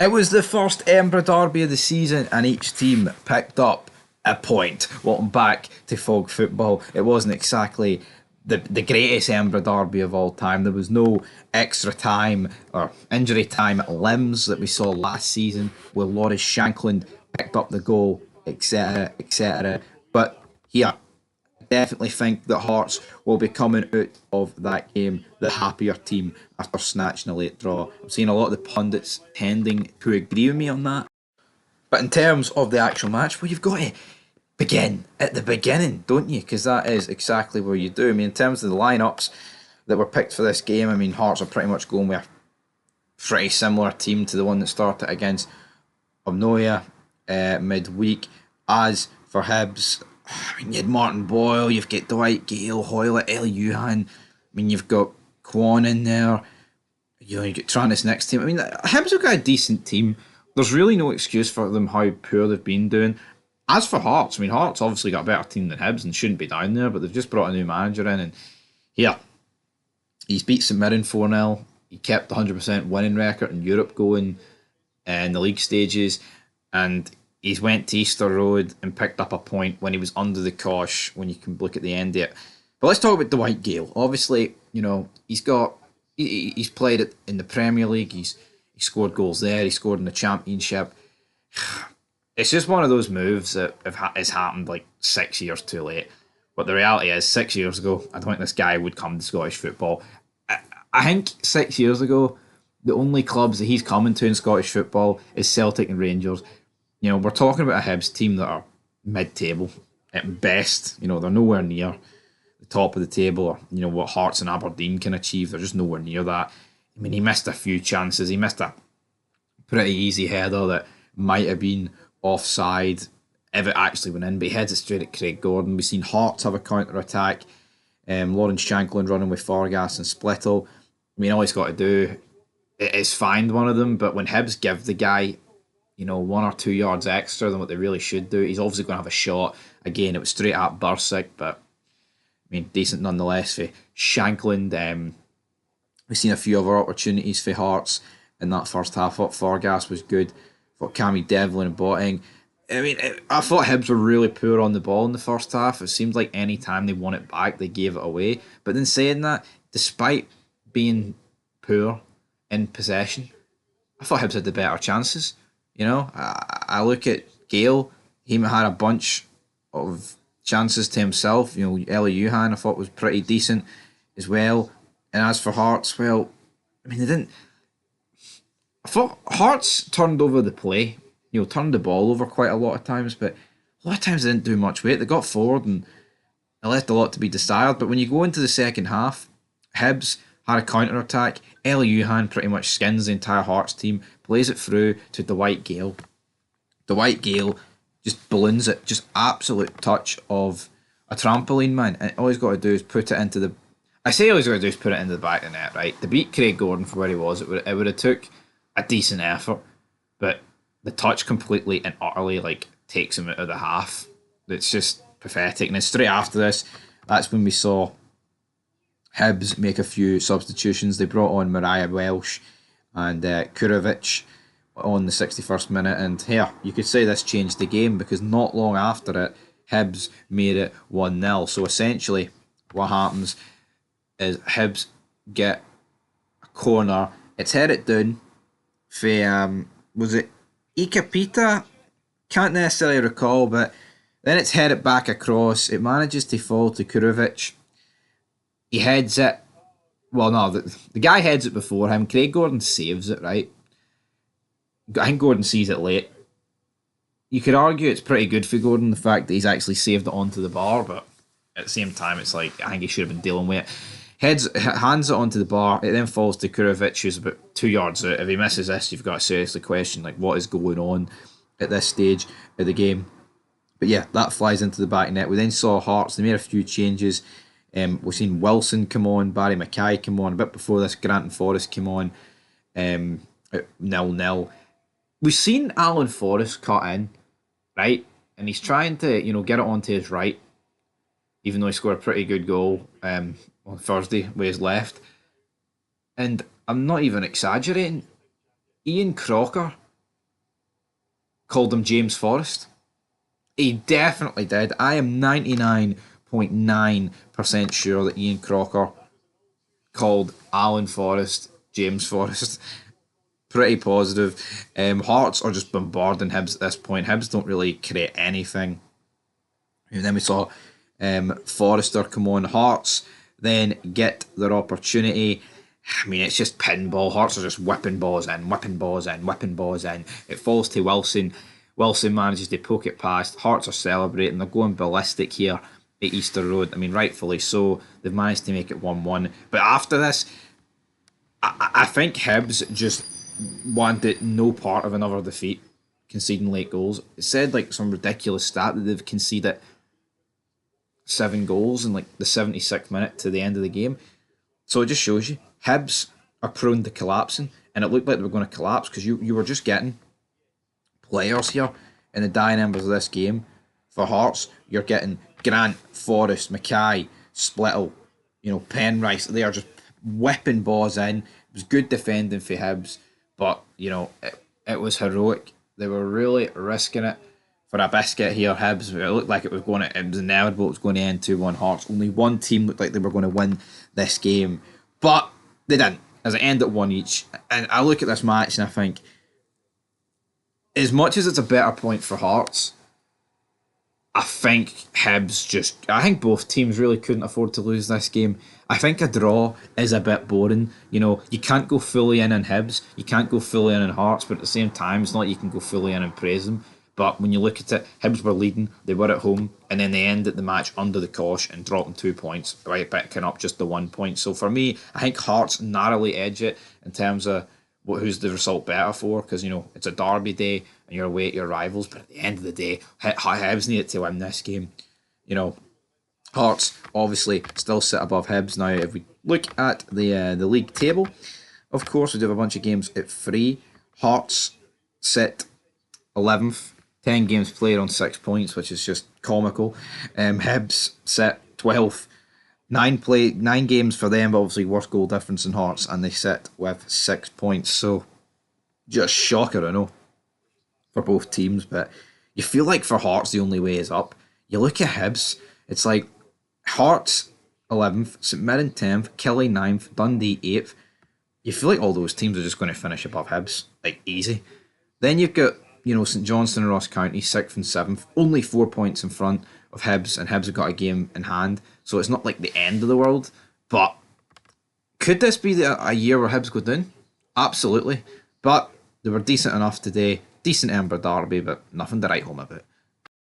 It was the first Edinburgh derby of the season, and each team picked up a point. Welcome back to Fog Football. It wasn't exactly the greatest Edinburgh derby of all time. There was no extra time or injury time at limbs that we saw last season, where Loris Shankland picked up the goal, etc., etc. But here, definitely think that Hearts will be coming out of that game the happier team after snatching a late draw. I'm seeing a lot of the pundits tending to agree with me on that. But in terms of the actual match, well, you've got to begin at the beginning, don't you? Because that is exactly what you do. I mean, in terms of the lineups that were picked for this game, I mean, Hearts are pretty much going with a pretty similar team to the one that started against Obnoya midweek. As for Hibs, I mean, you had Martin Boyle, you've got Dwight Gale, Hoylett, Ellie Yuhan. I mean, you've got Kwon in there. You get Trantis next team. I mean, Hibs have got a decent team. There's really no excuse for them how poor they've been doing. As for Hearts, I mean, Hearts obviously got a better team than Hibs and shouldn't be down there, but they've just brought a new manager in, and yeah, he's beat St Mirren 4-0. He kept the 100% winning record in Europe going in the league stages, and he's went to Easter Road and picked up a point when he was under the cosh, when you can look at the end of it. But let's talk about Dwight Gale. Obviously, he's played it in the Premier League. He scored goals there. He scored in the Championship. It's just one of those moves that has happened like 6 years too late. But the reality is, 6 years ago, I don't think this guy would come to Scottish football. I think 6 years ago, the only clubs that he's coming to in Scottish football is Celtic and Rangers. We're talking about a Hibs team that are mid-table at best. They're nowhere near the top of the table, or what Hearts and Aberdeen can achieve. They're just nowhere near that. I mean, he missed a few chances. He missed a pretty easy header that might have been offside if it actually went in, but he heads it straight at Craig Gordon. We've seen Hearts have a counter-attack. Lawrence Shankland running with Fargas and Splittle. I mean, all he's got to do is find one of them, but when Hibs give the guy 1 or 2 yards extra than what they really should do, he's obviously going to have a shot. Again, it was straight at Bursick, but I mean, decent nonetheless for Shankland. We've seen a few other opportunities for Hearts in that first half. Up Fargas was good. For Cammy Devlin and Botting. I mean, I thought Hibs were really poor on the ball in the first half. It seemed like any time they won it back, they gave it away. But then saying that, despite being poor in possession, I thought Hibs had the better chances. I look at Gale. He had a bunch of chances to himself. Ellie Yuhan I thought was pretty decent as well. And as for Hearts, well, I mean, they didn't. I thought Hearts turned over the play, turned the ball over quite a lot of times, but a lot of times they didn't do much with it. They got forward and it left a lot to be desired. But when you go into the second half, Hibs had a counter attack. Ellie Yuhan pretty much skins the entire Hearts team, plays it through to Dwight Gale. Dwight Gale just balloons it, just absolute touch of a trampoline, man. And all he's got to do is put it into the. I say all he's got to do is put it into the back of the net, right? To beat Craig Gordon for where he was, it would have took a decent effort, but the touch completely and utterly takes him out of the half. It's just pathetic. And then straight after this, that's when we saw Hibs make a few substitutions. They brought on Mariah Welsh and Kurovic on the 61st minute, and here you could say this changed the game, because not long after it, Hibs made it 1-0. So essentially, what happens is Hibs get a corner. It's headed down for was it Ikapita? Can't necessarily recall, but then it's headed back across. It manages to fall to Kurovic. He heads it. Well, no, the guy heads it before him. Craig Gordon saves it, right? I think Gordon sees it late. You could argue it's pretty good for Gordon, the fact that he's actually saved it onto the bar, but at the same time, it's like, I think he should have been dealing with it. Hands it onto the bar. It then falls to Kurovic, who's about 2 yards out. If he misses this, you've got to seriously question what is going on at this stage of the game. But yeah, that flies into the back net. We then saw Hearts. They made a few changes. We've seen Wilson come on, Barry Mackay come on. A bit before this, Grant and Forrest came on. 0-0. We've seen Alan Forrest cut in, right? And he's trying to, get it onto his right, even though he scored a pretty good goal on Thursday with his left. And I'm not even exaggerating. Ian Crocker called him James Forrest. He definitely did. I am 99.9% sure that Ian Crocker called Alan Forrest James Forrest. Pretty positive. Hearts are just bombarding Hibs at this point. Hibs don't really create anything. And then we saw Forrester come on. Hearts then get their opportunity. I mean, it's just pinball. Hearts are just whipping balls in, whipping balls in, whipping balls in. It falls to Wilson. Wilson manages to poke it past. Hearts are celebrating. They're going ballistic here at Easter Road. I mean, rightfully so. They've managed to make it 1-1. But after this, I think Hibs just wanted no part of another defeat, conceding late goals. It said like some ridiculous stat that they've conceded 7 goals in like the 76th minute to the end of the game. So it just shows you Hibs are prone to collapsing, and it looked like they were going to collapse because you were just getting players here in the dying embers of this game. For Hearts, you're getting Grant, Forrest, Mackay, Splittle, Penrice. They are just whipping balls in. It was good defending for Hibs, but it was heroic. They were really risking it for a biscuit here. Hibs, it looked like it was inevitable. It was going to end 2-1 Hearts. Only one team looked like they were going to win this game, but they didn't, as it ended at 1 each. And I look at this match and I think, as much as it's a better point for Hearts, I think I think both teams really couldn't afford to lose this game. I think a draw is a bit boring. You can't go fully in on Hibs, you can't go fully in on Hearts, but at the same time, it's not like you can go fully in and praise them. But when you look at it, Hibs were leading, they were at home, and then they ended the match under the cosh and dropping 2 points, right, picking up just the 1 point. So for me, I think Hearts narrowly edge it in terms of who's the result better for, because it's a derby day and you're away at your rivals. But at the end of the day, Hibs needed to win this game. Hearts obviously still sit above Hibs. Now, if we look at the league table, of course we do have a bunch of games at 3. Hearts sit 11th. 10 games played on 6 points, which is just comical. Hibs sit 12th. 9 games for them, but obviously worse goal difference in Hearts, and they sit with 6 points. So just shocker, I know, for both teams. But you feel like for Hearts the only way is up. You look at Hibs, it's like Hearts 11th, St Mirren 10th, Killie 9th, Dundee 8th. You feel like all those teams are just going to finish above Hibs, like easy. Then you've got St Johnstone and Ross County 6th and 7th, only 4 points in front of Hibs, and Hibs have got a game in hand, so it's not like the end of the world. But could this be a year where Hibs go down? Absolutely. But they were decent enough today. Decent Ember derby, but nothing to write home about.